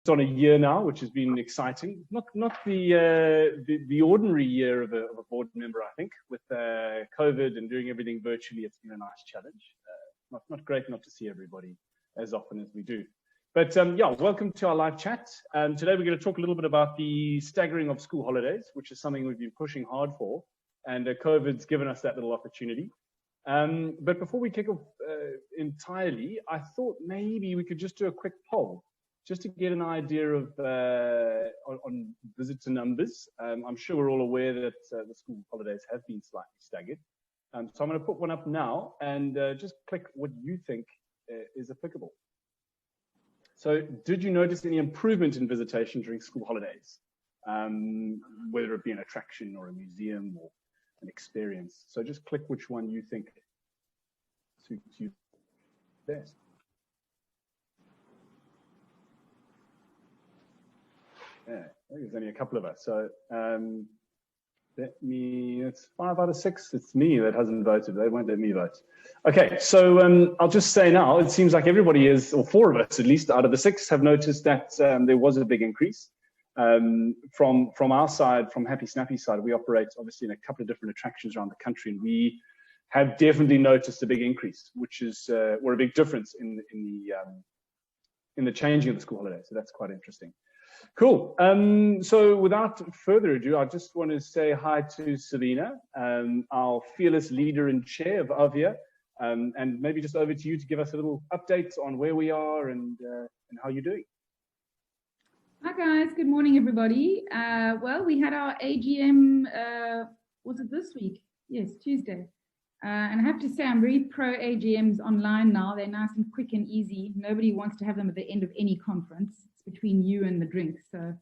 on a year now, which has been exciting. Not the ordinary year of a board member, I think. With COVID and doing everything virtually, it's been a nice challenge. Not great not to see everybody as often as we do. But yeah, welcome to our live chat. Today we're going to talk a little bit about the staggering of school holidays, which is something we've been pushing hard for, and COVID's given us that little opportunity. But before we kick off entirely, I thought maybe we could just do a quick poll, just to get an idea of on visitor numbers. I'm sure we're all aware that the school holidays have been slightly staggered. So I'm going to put one up now and just click what you think is applicable. So did you notice any improvement in visitation during school holidays? Whether it be an attraction or a museum or an experience. So just click which one you think suits you best. Yeah, I think there's only a couple of us. So it's 5 out of 6. It's me that hasn't voted. They won't let me vote. Okay, so I'll just say now, it seems like everybody is, or 4 of us at least, out of the 6 have noticed that there was a big increase. From our side, from Happy Snappy side, we operate obviously in a couple of different attractions around the country, and we have definitely noticed a big increase, which is, or a big difference in the changing of the school holiday. So that's quite interesting. Cool. So without further ado, I just want to say hi to Selena, our fearless leader and chair of AAVEA, and maybe just over to you to give us a little update on where we are and how you're doing. Hi guys, good morning everybody. Well, we had our AGM, was it this week? Yes, Tuesday. And I have to say I'm very pro AGMs online now. They're nice and quick and easy. Nobody wants to have them at the end of any conference. It's between you and the drink. So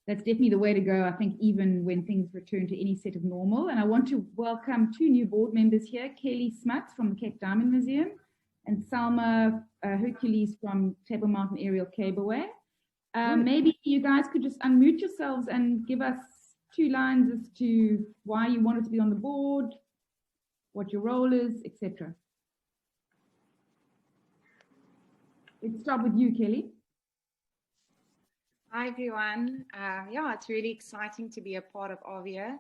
that's definitely the way to go, I think, even when things return to any set of normal. And I want to welcome 2 new board members here, Kelly Smuts from the Cape Diamond Museum and Salma Hercules from Table Mountain Aerial Cableway. Maybe you guys could just unmute yourselves and give us 2 lines as to why you wanted to be on the board, what your role is, etc. Let's start with you, Kelly. Hi everyone. Yeah, it's really exciting to be a part of AAVEA.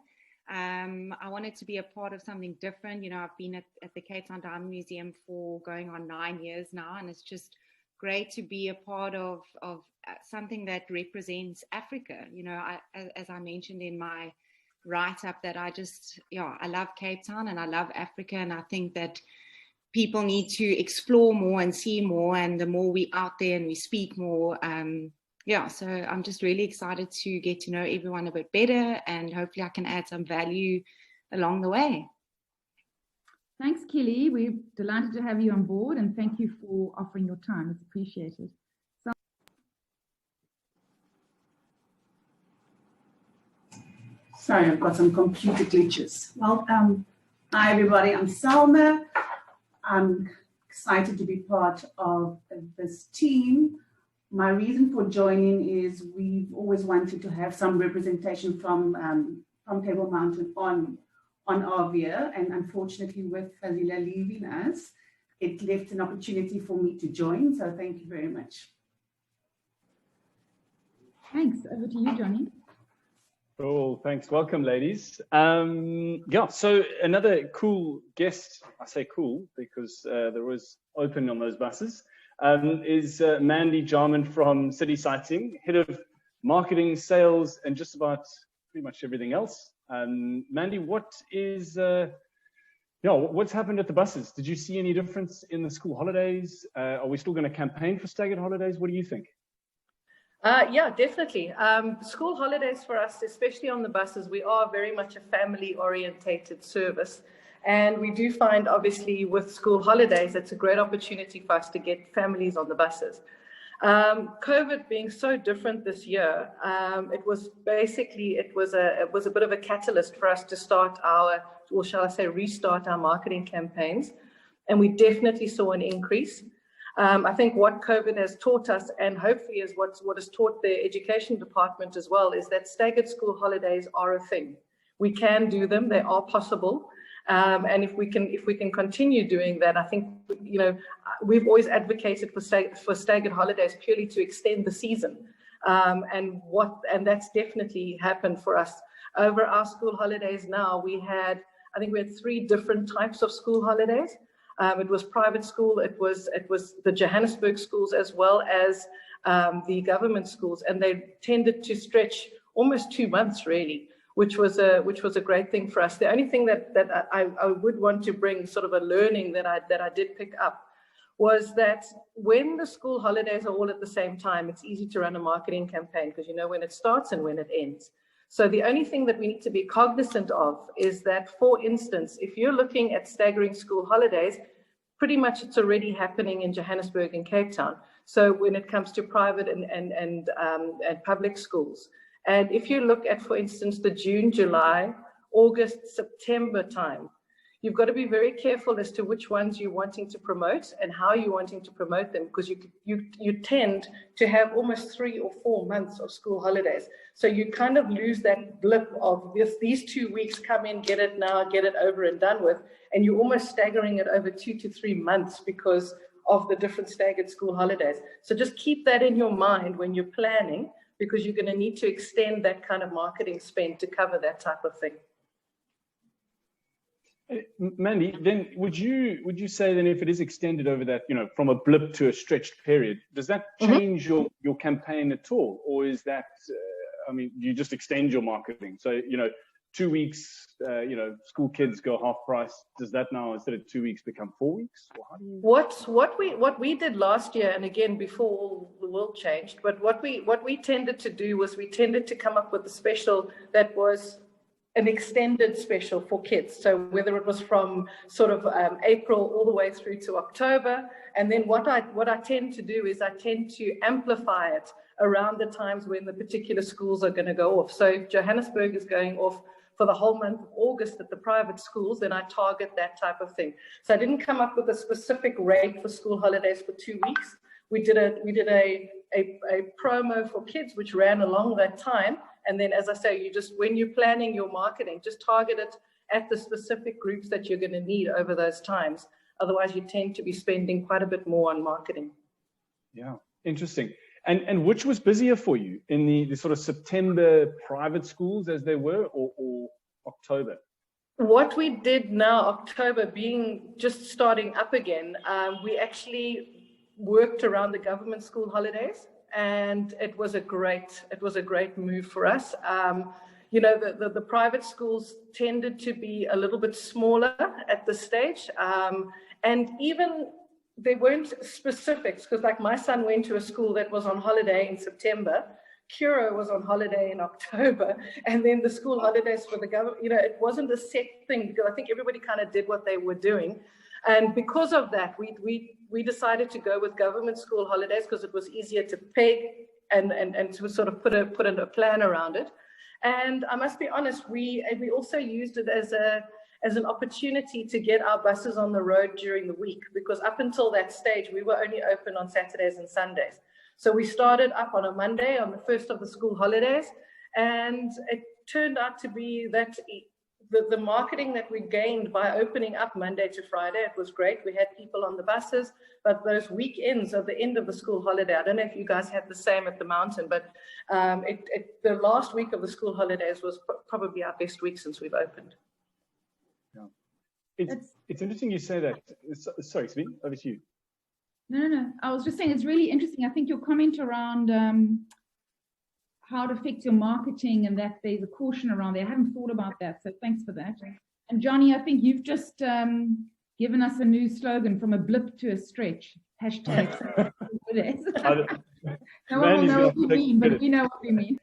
I wanted to be a part of something different. You know, I've been at the Cape Town Diamond Museum for going on 9 years now, and it's just great to be a part of something that represents Africa. You know, as I mentioned in my write-up, that I love Cape Town and I love Africa, and I think that people need to explore more and see more, and the more we out there and we speak more, yeah, so I'm just really excited to get to know everyone a bit better, and hopefully I can add some value along the way. Thanks, Kelly. We're delighted to have you on board, and thank you for offering your time. It's appreciated. Sorry, I've got some computer glitches. Well, hi everybody, I'm Salma. I'm excited to be part of this team. My reason for joining is we've always wanted to have some representation from Table Mountain on AAVEA, and unfortunately with Fazila leaving us, it left an opportunity for me to join, so thank you very much. Thanks. Over to you, Johnny. Cool, thanks. Welcome, ladies. Yeah, so another cool guest, I say cool because there was open on those buses, is Mandy Jarman from City Sighting, Head of Marketing, Sales, and just about pretty much everything else. Mandy, what is, what's happened at the buses? Did you see any difference in the school holidays? Are we still going to campaign for staggered holidays? What do you think? Yeah, definitely. School holidays for us, especially on the buses, we are very much a family-orientated service. And we do find, obviously, with school holidays, it's a great opportunity for us to get families on the buses. COVID being so different this year, it was a bit of a catalyst for us to start our, or shall I say, restart our marketing campaigns. And we definitely saw an increase. I think what COVID has taught us, and hopefully is what has taught the education department as well, is that staggered school holidays are a thing. We can do them, they are possible. And if we can continue doing that, I think, you know, we've always advocated for staggered holidays purely to extend the season. and that's definitely happened for us. Over our school holidays now, I think we had 3 different types of school holidays. It was private school, it was the Johannesburg schools, as well as the government schools, and they tended to stretch almost 2 months, really, which was a great thing for us. The only thing that I would want to bring, sort of a learning that I did pick up, was that when the school holidays are all at the same time, it's easy to run a marketing campaign because you know when it starts and when it ends. So the only thing that we need to be cognizant of is that, for instance, if you're looking at staggering school holidays, pretty much it's already happening in Johannesburg and Cape Town. So when it comes to private and public schools, and if you look at, for instance, the June, July, August, September time, you've got to be very careful as to which ones you're wanting to promote and how you're wanting to promote them, because you tend to have almost 3 or 4 months of school holidays. So you kind of lose that blip of these 2 weeks, come in, get it now, get it over and done with, and you're almost staggering it over 2 to 3 months because of the different staggered school holidays. So just keep that in your mind when you're planning, because you're going to need to extend that kind of marketing spend to cover that type of thing. Mandy, then would you say then, if it is extended over that, from a blip to a stretched period, does that change your campaign at all, or is that, you just extend your marketing? So 2 weeks, school kids go half price. Does that now, instead of 2 weeks, become 4 weeks? Or how do you... What we did last year, and again before all the world changed, but what we tended to do was we tended to come up with a special that was an extended special for kids. So whether it was from sort of April all the way through to October, and then what I tend to do is I tend to amplify it around the times when the particular schools are going to go off. So if Johannesburg is going off for the whole month of August at the private schools, then I target that type of thing. So I didn't come up with a specific rate for school holidays for 2 weeks. We did a promo for kids which ran along that time. And then, as I say, when you're planning your marketing, just target it at the specific groups that you're going to need over those times. Otherwise, you tend to be spending quite a bit more on marketing. Yeah, interesting. And which was busier for you, in the sort of September private schools as they were, or October? What we did now, October being just starting up again, we actually worked around the government school holidays. And it was a great move for us. The private schools tended to be a little bit smaller at this stage, and even they weren't specifics, because like my son went to a school that was on holiday in September, Curo was on holiday in October, and then the school holidays for the government, it wasn't a set thing, because I think everybody kind of did what they were doing. And because of that, we decided to go with government school holidays because it was easier to peg and to sort of put a plan around it. And I must be honest, we also used it as an opportunity to get our buses on the road during the week, because up until that stage, we were only open on Saturdays and Sundays. So we started up on a Monday, on the first of the school holidays, and it turned out to be that the marketing that we gained by opening up Monday to Friday, it was great. We had people on the buses, but those weekends of the end of the school holiday, I don't know if you guys had the same at the mountain, but the last week of the school holidays was probably our best week since we've opened. Yeah. It's interesting you say that. Sorry, Svi, over to you. No. I was just saying it's really interesting. I think your comment around how it affects your marketing and that there's a caution around there. I hadn't thought about that, so thanks for that. And Johnny, I think you've just given us a new slogan, from a blip to a stretch. Hashtag. No one will know what we mean, but we know what we mean.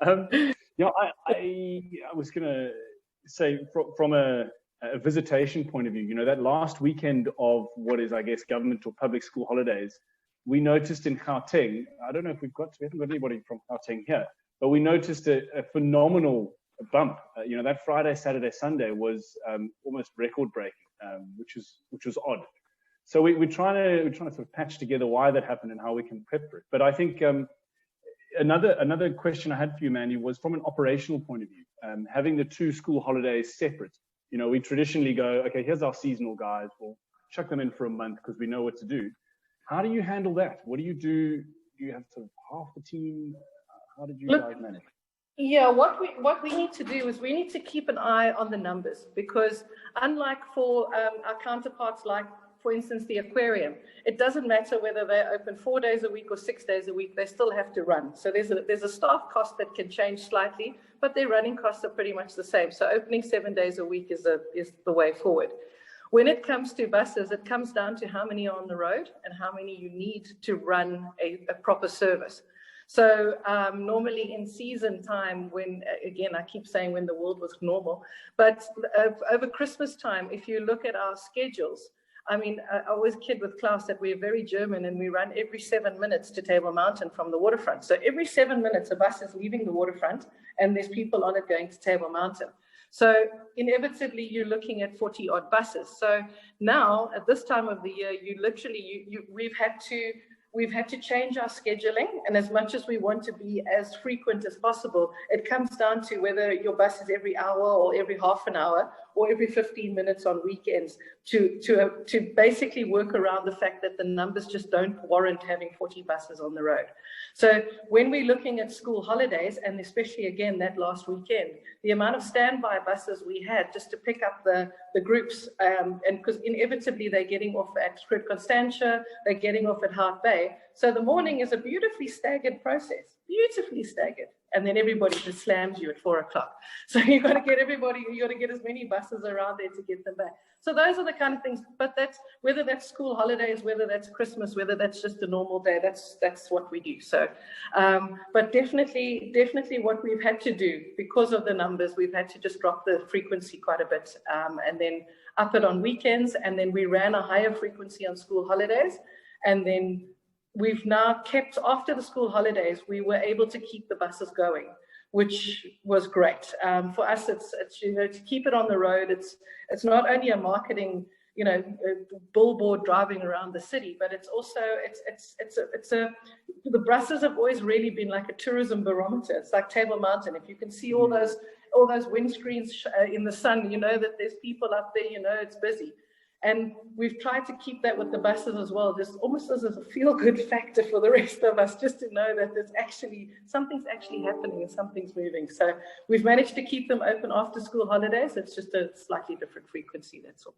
I was going to say, from a visitation point of view, that last weekend of what is, I guess, government or public school holidays, we noticed in Gauteng, I don't know if we haven't got anybody from Gauteng here, but we noticed a phenomenal bump. That Friday, Saturday, Sunday was almost record breaking, which was odd. So we're trying to sort of patch together why that happened and how we can prep for it. But I think another question I had for you, Mandy, was from an operational point of view, having the 2 school holidays separate. We traditionally go, okay, here's our seasonal guys, we'll chuck them in for a month because we know what to do. How do you handle that? What do you do you have sort of half the team? How did you guys manage? Yeah, what we need to do is we need to keep an eye on the numbers, because unlike for our counterparts, like for instance the aquarium, it doesn't matter whether they're open 4 days a week or 6 days a week, they still have to run. So there's a staff cost that can change slightly, but their running costs are pretty much the same. So opening 7 days a week is the way forward. When it comes to buses, it comes down to how many are on the road and how many you need to run a proper service. So normally in season time, when, again, I keep saying when the world was normal, but over Christmas time, if you look at our schedules, I mean, I always kid with Klaus that we're very German and we run every 7 minutes to Table Mountain from the waterfront. So every 7 minutes, a bus is leaving the waterfront and there's people on it going to Table Mountain. So inevitably, you're looking at 40 odd buses. So now at this time of the year, we've had to change our scheduling, and as much as we want to be as frequent as possible, it comes down to whether your bus is every hour or every half an hour or every 15 minutes on weekends to basically work around the fact that the numbers just don't warrant having 40 buses on the road. So when we're looking at school holidays, and especially again that last weekend, the amount of standby buses we had just to pick up the groups, and because inevitably they're getting off at Groot Constantia, they're getting off at Hart Bay. So the morning is a beautifully staggered process, beautifully staggered. And then everybody just slams you at 4 o'clock. So you've got to get everybody, you got to get as many buses around there to get them back. So those are the kind of things, but that's, whether that's school holidays, whether that's Christmas, whether that's just a normal day, that's what we do. So, but definitely what we've had to do, because of the numbers, we've had to just drop the frequency quite a bit, and then up it on weekends. And then we ran a higher frequency on school holidays. And then we've now kept, after the school holidays, we were able to keep the buses going, which was great. For us, it's to keep it on the road. It's not only a marketing, billboard driving around the city, but it's also, the buses have always really been like a tourism barometer. It's like Table Mountain. If you can see all those windscreens in the sun, you know that there's people up there, it's busy. And we've tried to keep that with the buses as well, just almost as a feel-good factor for the rest of us, just to know that something's actually happening and something's moving. So we've managed to keep them open after school holidays. It's just a slightly different frequency, that's all.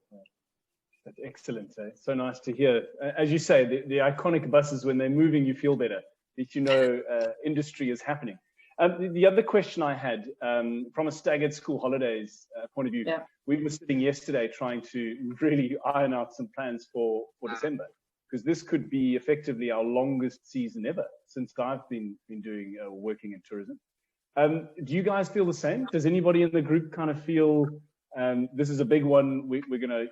That's excellent. So nice to hear. As you say, the iconic buses, when they're moving, you feel better, that industry is happening. The other question I had, from a staggered school holidays point of view, we were sitting yesterday trying to really iron out some plans for December, because this could be effectively our longest season ever since I've been doing working in tourism. Do you guys feel the same? Does anybody in the group kind of feel this is a big one, we're going to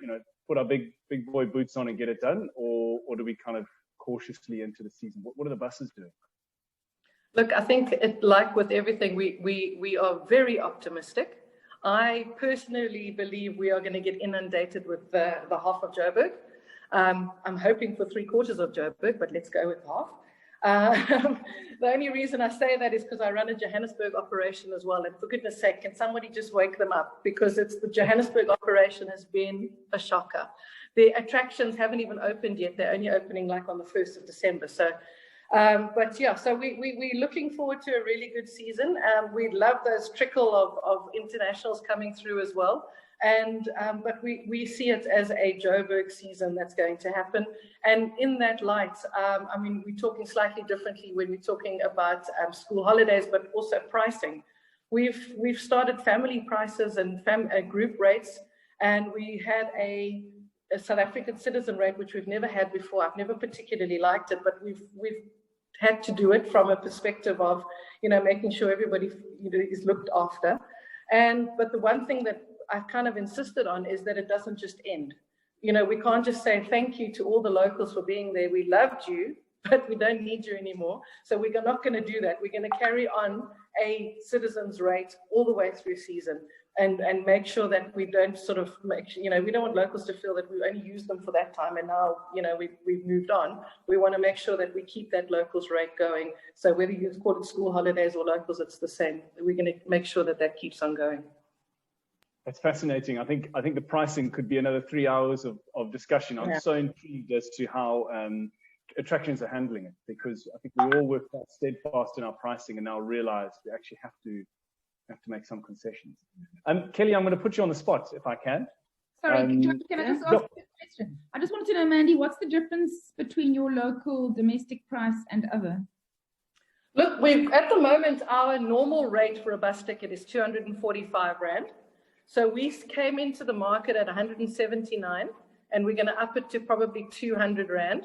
put our big boy boots on and get it done, or do we kind of cautiously enter the season? What are the buses doing? Look, I think like with everything, we are very optimistic. I personally believe we are going to get inundated with the half of Joburg. I'm hoping for 3/4 of Joburg, but let's go with half. The only reason I say that is because I run a Johannesburg operation as well. And for goodness sake, can somebody just wake them up? Because the Johannesburg operation has been a shocker. The attractions haven't even opened yet. They're only opening like on the 1st of December. So but yeah, so we're looking forward to a really good season. We'd love those trickle of internationals coming through as well. And but we see it as a Joburg season that's going to happen. And in that light, I mean, we're talking slightly differently when we're talking about school holidays, but also pricing. We've started family prices and group rates, and we had a South African citizen rate, which we've never had before. I've never particularly liked it, but we've had to do it from a perspective of, making sure everybody, is looked after. But the one thing that I've kind of insisted on is that it doesn't just end. We can't just say thank you to all the locals for being there. We loved you, but we don't need you anymore. So we're not going to do that. We're going to carry on a citizens rate all the way through season. And make sure that we don't sort of we don't want locals to feel that we only use them for that time and now, we've moved on. We want to make sure that we keep that locals rate going. So whether you call it school holidays or locals, it's the same. We're going to make sure that keeps on going. That's fascinating. I think the pricing could be another 3 hours of discussion. I'm so intrigued as to how attractions are handling it, because I think we all work quite steadfast in our pricing and now realize we actually have to make some concessions. Kelly, I'm going to put you on the spot if I can. Sorry, can I just ask you a question? I just wanted to know, Mandy, what's the difference between your local domestic price and other? Look, at the moment, our normal rate for a bus ticket is 245 Rand. So we came into the market at 179, and we're going to up it to probably 200 Rand.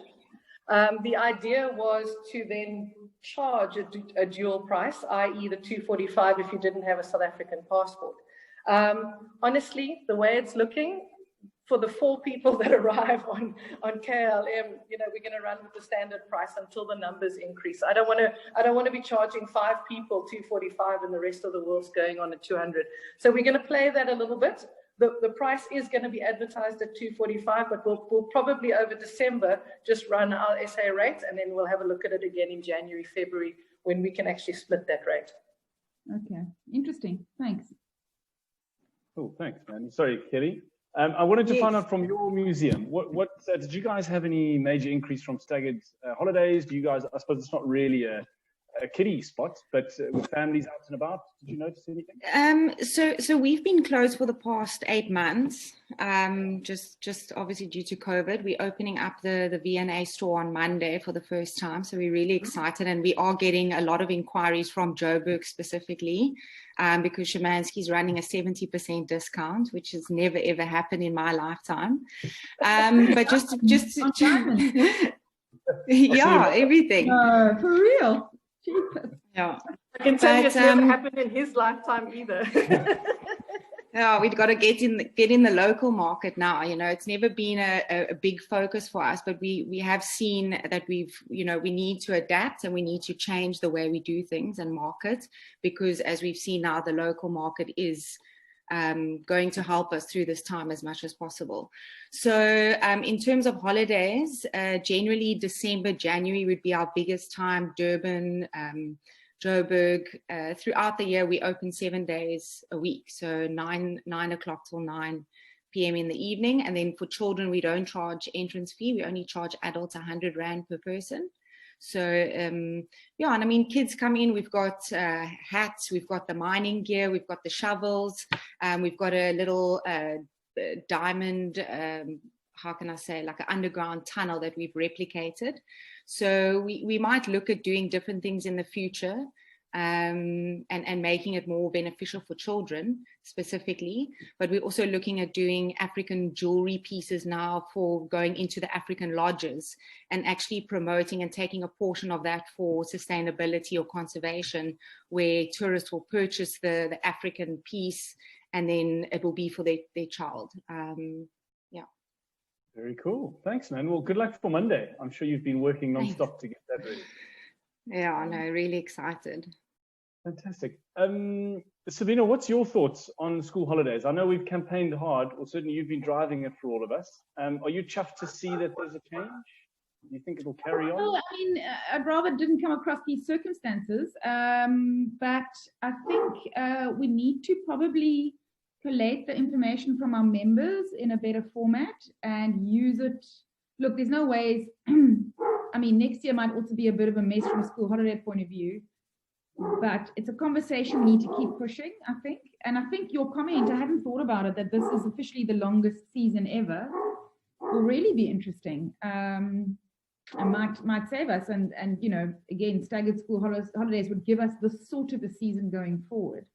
The idea was to then charge a dual price, i.e. the 245 if you didn't have a South African passport. Honestly, the way it's looking, for the 4 people that arrive on KLM, we're going to run with the standard price until the numbers increase. I don't want to be charging 5 people 245 and the rest of the world's going on at 200. So we're going to play that a little bit. The price is going to be advertised at 245, but we'll probably over December just run our SA rate, and then we'll have a look at it again in January, February, when we can actually split that rate. Okay, interesting. Thanks. Cool, thanks, man. Sorry, Kelly. I wanted to find out from your museum, what did you guys have any major increase from staggered holidays? Do you guys, I suppose it's not really a kiddie spot, but with families out and about, did you notice anything? So we've been closed for the past 8 months, just obviously due to COVID. We're opening up the V&A store on Monday for the first time, so we're really excited, and we are getting a lot of inquiries from Joburg specifically, because Szymanski's running a 70% discount, which has never ever happened in my lifetime. But just yeah, everything. For real. Yeah, I can tell you it's never happened in his lifetime either. Yeah, we've got to get in the local market now. It's never been a big focus for us, but we have seen that we need to adapt, and we need to change the way we do things and market, because as we've seen now, the local market is going to help us through this time as much as possible. So in terms of holidays, generally December, January would be our biggest time. Durban, Joburg, throughout the year we open 7 days a week, so 9 o'clock till 9 p.m. in the evening. And then for children, we don't charge entrance fee, we only charge adults 100 Rand per person. So yeah, and I mean, kids come in, we've got hats, we've got the mining gear, we've got the shovels, we've got a little diamond, how can I say, like an underground tunnel that we've replicated. So we might look at doing different things in the future, and making it more beneficial for children specifically. But we're also looking at doing African jewelry pieces now for going into the African lodges, and actually promoting and taking a portion of that for sustainability or conservation, where tourists will purchase the African piece, and then it will be for their child. Yeah. Very cool. Thanks, man. Well, good luck for Monday. I'm sure you've been working non-stop to get that ready. Yeah, I know, really excited. Fantastic. Sabina, what's your thoughts on school holidays? I know we've campaigned hard, or certainly you've been driving it for all of us. Are you chuffed to see that there's a change? Do you think it'll carry on? Well, I mean, I'd rather didn't come across these circumstances, but I think we need to probably collate the information from our members in a better format and use it. Look, there's no ways. I mean, next year might also be a bit of a mess from a school holiday point of view, but it's a conversation we need to keep pushing, I think. And I think your comment, I hadn't thought about it, that this is officially the longest season ever, will really be interesting. And might save us. And again, staggered school holidays would give us this sort of a season going forward.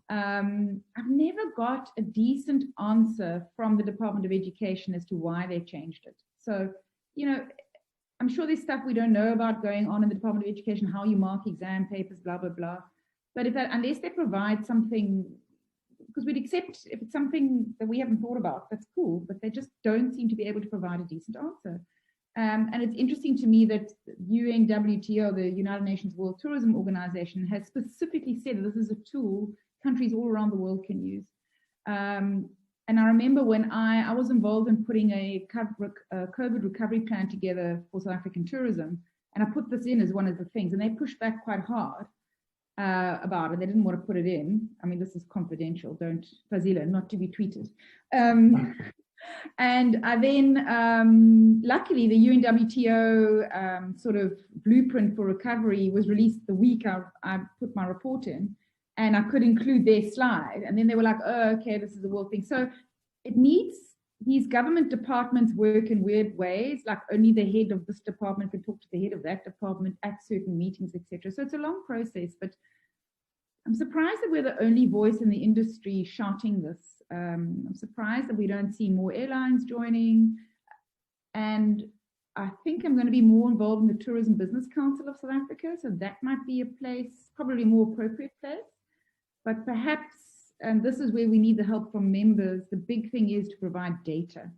I've never got a decent answer from the Department of Education as to why they changed it. So, I'm sure there's stuff we don't know about going on in the Department of Education, how you mark exam papers, blah, blah, blah. But unless they provide something, because we'd accept if it's something that we haven't thought about, that's cool, but they just don't seem to be able to provide a decent answer. And it's interesting to me that UNWTO, the United Nations World Tourism Organization, has specifically said that this is a tool countries all around the world can use. And I remember when I was involved in putting a COVID recovery plan together for South African tourism, and I put this in as one of the things, and they pushed back quite hard about it. They didn't want to put it in. I mean, this is confidential. Don't, Fazila, not to be tweeted. And I then, luckily, the UNWTO sort of blueprint for recovery was released the week I put my report in, and I could include their slide. And then they were like, oh, okay, this is a world thing. So it needs, these government departments work in weird ways, like only the head of this department can talk to the head of that department at certain meetings, etc. So it's a long process, but I'm surprised that we're the only voice in the industry shouting this. I'm surprised that we don't see more airlines joining. And I think I'm going to be more involved in the Tourism Business Council of South Africa. So that might be a place, probably more appropriate place. But perhaps, and this is where we need the help from members, the big thing is to provide data.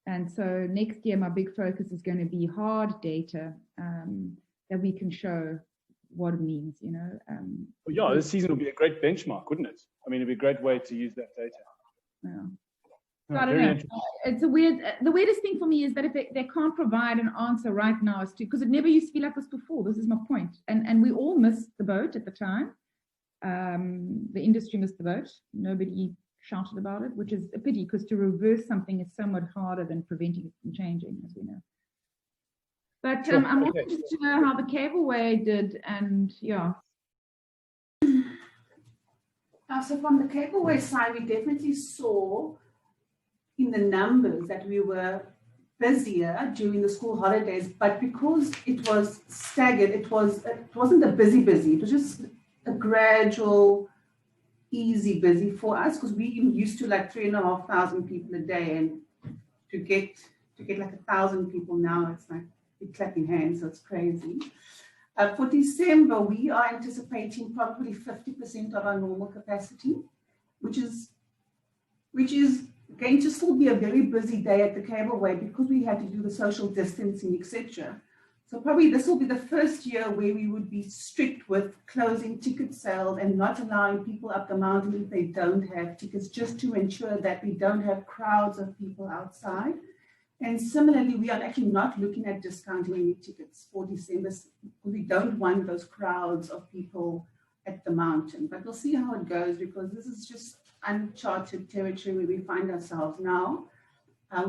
And so next year, my big focus is going to be hard data that we can show what it means, you know. Well, yeah, this season will be a great benchmark, wouldn't it? I mean, it'd be a great way to use that data. Yeah. Oh, I don't know. It's a weird, the weirdest thing for me is that if they can't provide an answer right now as to, because it never used to be like this before. This is my point. And we all missed the boat at the time. The industry missed the boat. Nobody shouted about it, which is a pity, because to reverse something is somewhat harder than preventing it from changing, as we know. But Sure. I'm Okay. interested to know how the cableway did, and yeah. So from the cableway side, we definitely saw in the numbers that we were busier during the school holidays, but because it was staggered, it wasn't a busy. It was just a gradual, easy busy for us, because we used to like 3,500 people a day, and to get like 1,000 people now, it's like you're clapping hands, so it's crazy. For December, we are anticipating probably 50% of our normal capacity, which is going to still be a very busy day at the cableway because we had to do the social distancing, etc. So probably this will be the first year where we would be strict with closing ticket sales and not allowing people up the mountain if they don't have tickets, just to ensure that we don't have crowds of people outside. And similarly, we are actually not looking at discounting any tickets for December, because we don't want those crowds of people at the mountain. But we'll see how it goes, because this is just uncharted territory where we find ourselves now.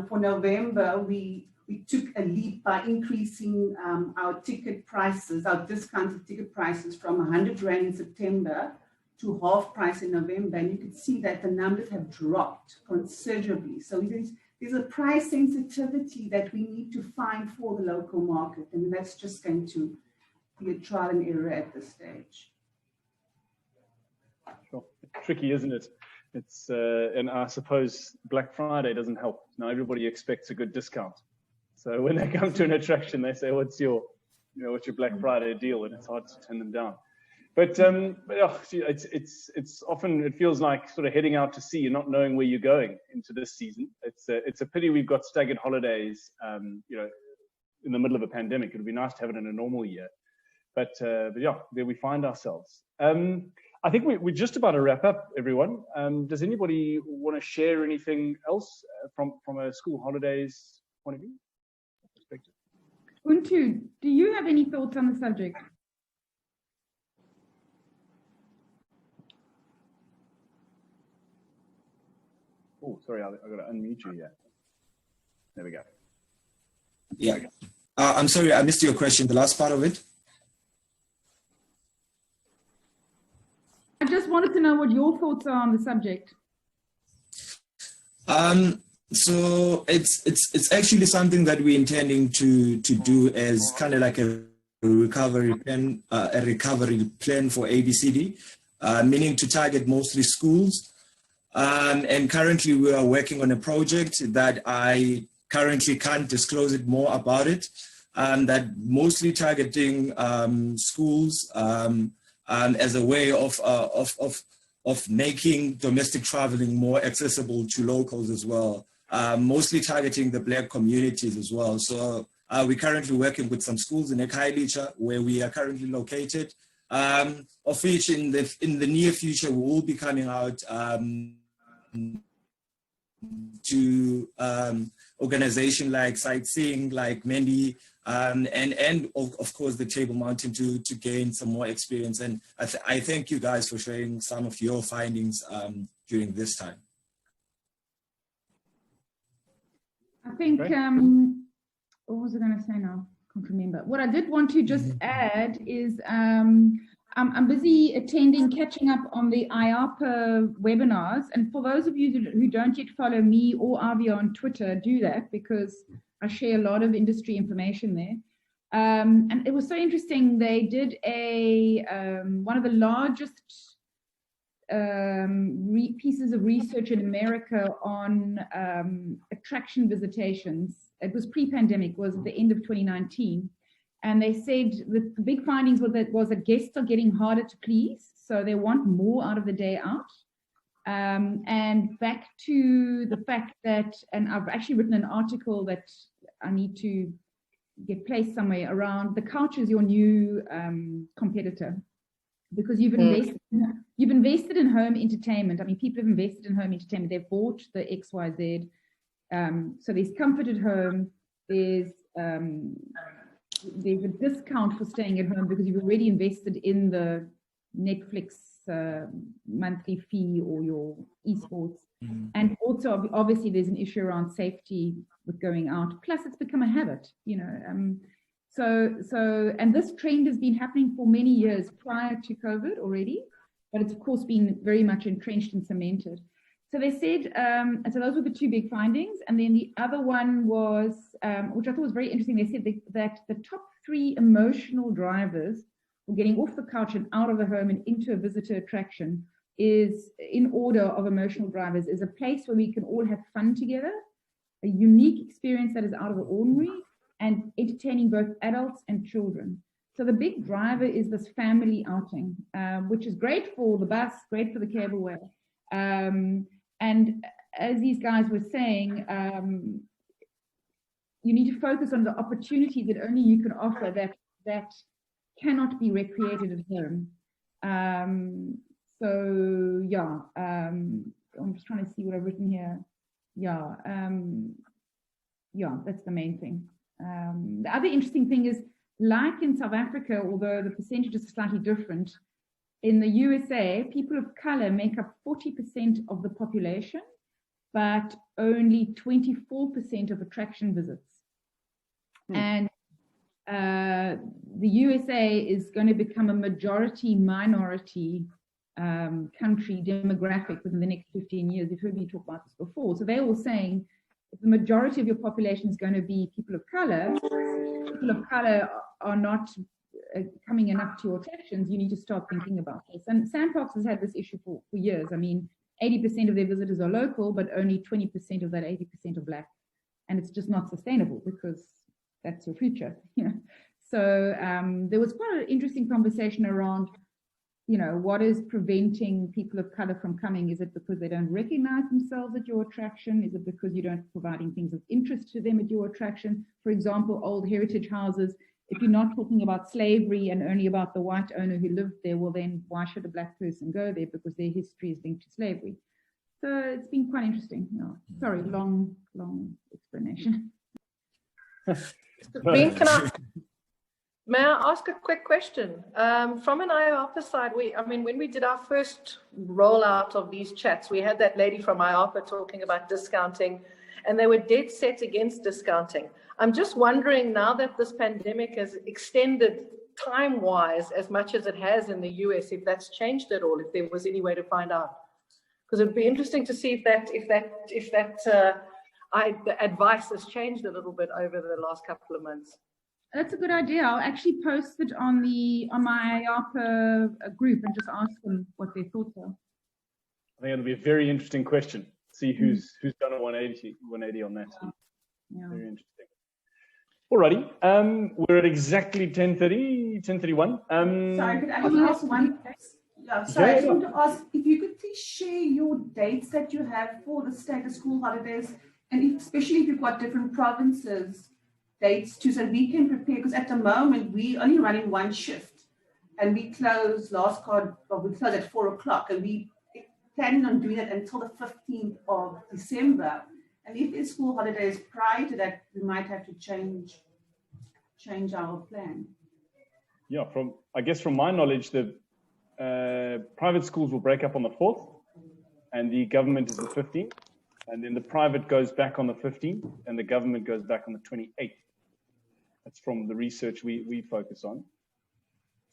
For November, we took a leap by increasing our ticket prices, our discounted ticket prices, from 100 Rand in September to half price in November. And you can see that the numbers have dropped considerably. So there's a price sensitivity that we need to find for the local market. And that's just going to be a trial and error at this stage. Sure. It's tricky, isn't it? It's and I suppose Black Friday doesn't help. Now everybody expects a good discount. So when they come to an attraction, they say, what's your Black Friday deal? And it's hard to turn them down. But it's often, it feels like sort of heading out to sea and not knowing where you're going into this season. It's a pity we've got staggered holidays, in the middle of a pandemic. It would be nice to have it in a normal year. But yeah, there we find ourselves. I think we're just about to wrap up, everyone. Does anybody want to share anything else from a school holidays point of view? Perspective? Untu, do you have any thoughts on the subject? Oh, sorry, I've got to unmute you here. There we go. Yeah. I'm sorry, I missed your question, the last part of it. I just wanted to know what your thoughts are on the subject. So it's actually something that we're intending to do as kind of like a recovery plan for ABCD, meaning to target mostly schools. And currently we are working on a project that I currently can't disclose it more about it, that mostly targeting schools as a way of making domestic traveling more accessible to locals as well, mostly targeting the Black communities as well. So we're currently working with some schools in Ekhayelitsha, where we are currently located, of which in the near future we will be coming out to organization like Sightseeing, like Mendy, and of course the Table Mountain to gain some more experience. And I thank you guys for sharing some of your findings during this time. I think, what was I going to say now? I can't remember. What I did want to just add is I'm busy catching up on the IAAPEA webinars. And for those of you who don't yet follow me or AAVEA on Twitter, do that because I share a lot of industry information there. And it was so interesting. They did one of the largest pieces of research in America on attraction visitations. It was pre-pandemic, was at the end of 2019. And they said that the big findings was that guests are getting harder to please. So they want more out of the day out. And back to the fact that, and I've actually written an article that I need to get placed somewhere around, the couch is your new competitor. Because you've invested in home entertainment. I mean, people have invested in home entertainment. They've bought the XYZ. So there's comfort at home. There's a discount for staying at home because you've already invested in the Netflix monthly fee or your esports. And also, obviously, there's an issue around safety with going out. Plus, it's become a habit, you know. And this trend has been happening for many years prior to COVID already, but it's of course been very much entrenched and cemented. So they said, so those were the two big findings. And then the other one was, which I thought was very interesting. They said that the top 3 emotional drivers for getting off the couch and out of the home and into a visitor attraction is, in order of emotional drivers, is a place where we can all have fun together, a unique experience that is out of the ordinary, and entertaining both adults and children. So the big driver is this family outing, which is great for the bus, great for the cableway. And as these guys were saying, you need to focus on the opportunities that only you can offer that cannot be recreated at home. So yeah, I'm just trying to see what I've written here. Yeah, that's the main thing. The other interesting thing is, like in South Africa, although the percentage is slightly different, in the USA, people of color make up 40% of the population, but only 24% of attraction visits. And the USA is going to become a majority-minority country demographic within the next 15 years. You've heard me talk about this before. So they're all saying, if the majority of your population is going to be people of color are not coming enough to your attractions, you need to start thinking about this. And Sandparks has had this issue for years. I mean, 80% of their visitors are local, but only 20% of that 80% are Black. And it's just not sustainable because that's your future. You know? So there was quite an interesting conversation around, you know, what is preventing people of color from coming? Is it because they don't recognize themselves at your attraction? Is it because you don't providing things of interest to them at your attraction? For example, old heritage houses, if you're not talking about slavery and only about the white owner who lived there, well then why should a Black person go there? Because their history is linked to slavery. So it's been quite interesting. No, sorry, long explanation. May I ask a quick question? From an IAAPA side, when we did our first rollout of these chats, we had that lady from IAAPA talking about discounting, and they were dead set against discounting. I'm just wondering, now that this pandemic has extended time-wise as much as it has in the US, if that's changed at all, if there was any way to find out. Because it'd be interesting to see if that advice has changed a little bit over the last couple of months. That's a good idea. I'll actually post it on my IAAPA group and just ask them what their thoughts are. I think it'll be a very interesting question. See who's done a 180 on that. Yeah. Very interesting. Alrighty, we're at exactly 10:31. Sorry, could I just ask one? Yeah, sorry, I just want to ask if you could please share your dates that you have for the staggered school holidays, and especially if you've got different provinces, dates too, so we can prepare, because at the moment we're only running one shift and we close we close at 4 o'clock, and we planning on doing it until the 15th of December. And if there's school holidays prior to that, we might have to change our plan. Yeah, I guess from my knowledge, the private schools will break up on the 4th and the government is the 15th. And then the private goes back on the 15th, and the government goes back on the 28th. That's from the research we focus on.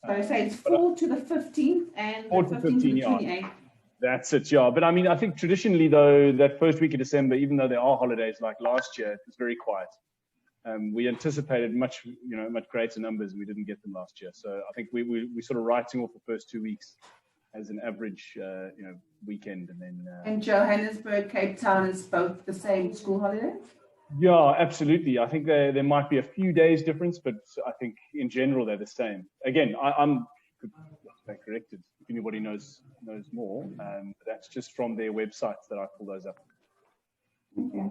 So I say it's 4 to the 15th and 4 the to 15th to the 15, 28th. That's it, yeah. But I mean, I think traditionally, though, that first week of December, even though there are holidays like last year, it was very quiet. We anticipated much greater numbers. We didn't get them last year. So I think we sort of writing off the first 2 weeks as an average, weekend. And then. And Johannesburg, Cape Town is both the same school holiday? Yeah, absolutely. I think there might be a few days difference, but I think in general, they're the same. Again, I'm corrected. If anybody knows more, that's just from their websites that I pull those up. Okay.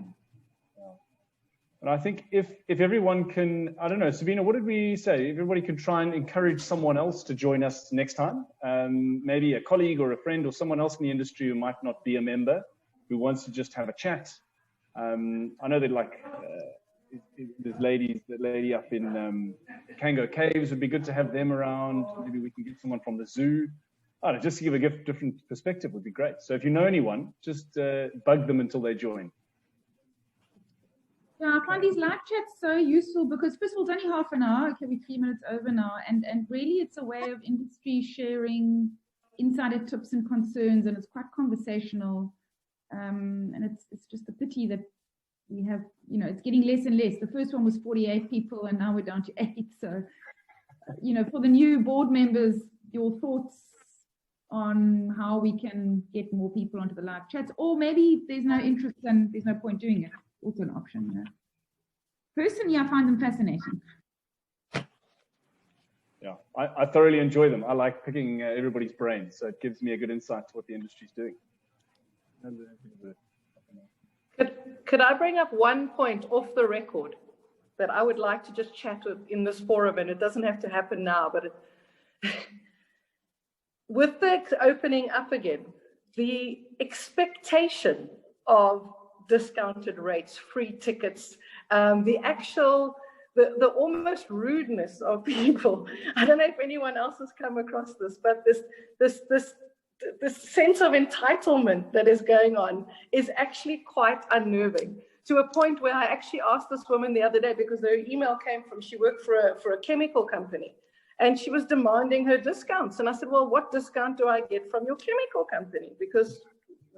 And I think if everyone can, I don't know, Sabina, what did we say? Everybody can try and encourage someone else to join us next time. Maybe a colleague or a friend or someone else in the industry who might not be a member, who wants to just have a chat. I know that there's the lady up in Kango Caves, would be good to have them around. Maybe we can get someone from the zoo. I don't know, just to give a different perspective would be great. So if you know anyone, just bug them until they join. Yeah, I find these live chats so useful because first of all, it's only half an hour. Okay, we're 3 minutes over now. And really it's a way of industry sharing insider tips and concerns, and it's quite conversational. And it's just a pity that we have, it's getting less and less. The first one was 48 people and now we're down to 8. So, for the new board members, your thoughts on how we can get more people onto the live chats, or maybe there's no interest and there's no point doing it. Also an option. Personally, I find them fascinating. Yeah, I thoroughly enjoy them. I like picking everybody's brains, so it gives me a good insight to what the industry's doing. Could I bring up one point off the record that I would like to just chat with in this forum, and it doesn't have to happen now, but with the opening up again, the expectation of discounted rates, free tickets, the almost rudeness of people. I don't know if anyone else has come across this, but this sense of entitlement that is going on is actually quite unnerving, to a point where I actually asked this woman the other day, because her email came from, she worked for a chemical company, and she was demanding her discounts. And I said, well, what discount do I get from your chemical company? Because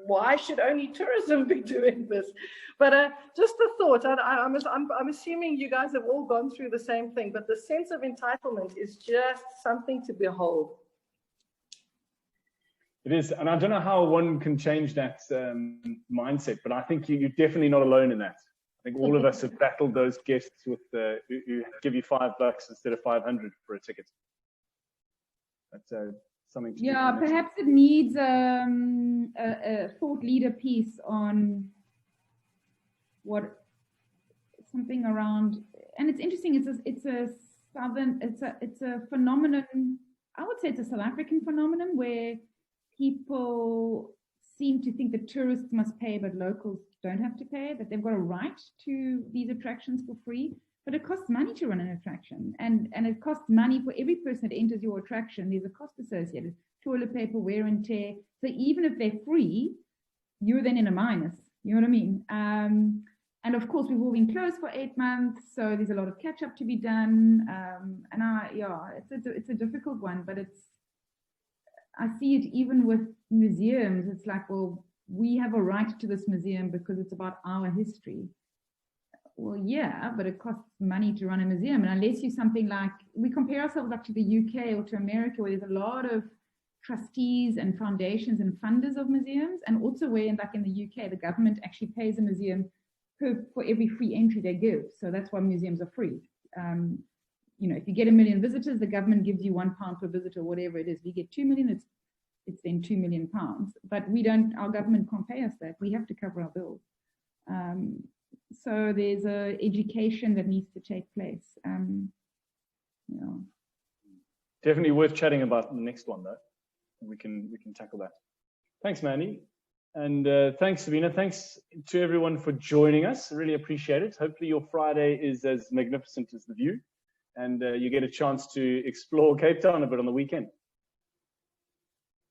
why should only tourism be doing this? But just a thought, I'm assuming you guys have all gone through the same thing, but the sense of entitlement is just something to behold. It is, and I don't know how one can change that mindset, but I think you're definitely not alone in that. I think all of us have battled those guests with who give you $5 instead of 500 for a ticket. That's something to Yeah, perhaps it needs a thought leader piece on something around, and it's interesting. It's a phenomenon. I would say it's a South African phenomenon where people seem to think that tourists must pay, but locals don't have to pay, that they've got a right to these attractions for free. But it costs money to run an attraction, and it costs money for every person that enters your attraction. There's a cost associated, toilet paper, wear and tear. So even if they're free, you're then in a minus. You know what I mean? And of course, we've all been closed for 8 months, so there's a lot of catch up to be done. It's a difficult one, but I see it even with museums. It's like, well, we have a right to this museum because it's about our history. Well, yeah, but it costs money to run a museum. And unless you're something like, we compare ourselves like to the UK or to America, where there's a lot of trustees and foundations and funders of museums, and also where, like in the UK, the government actually pays a museum for every free entry they give. So that's why museums are free. If you get 1 million visitors, the government gives you £1 per visitor, whatever it is. If you get 2 million, it's then £2 million. But our government can't pay us that. We have to cover our bills. So there's a education that needs to take place. Definitely worth chatting about the next one, though. We can tackle that. Thanks, Mandy. And thanks, Sabina. Thanks to everyone for joining us. I really appreciate it. Hopefully your Friday is as magnificent as the view, and you get a chance to explore Cape Town a bit on the weekend.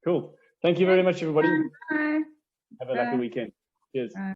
Cool. Thank you very much, everybody. Bye. Have a lucky weekend. Cheers. Bye.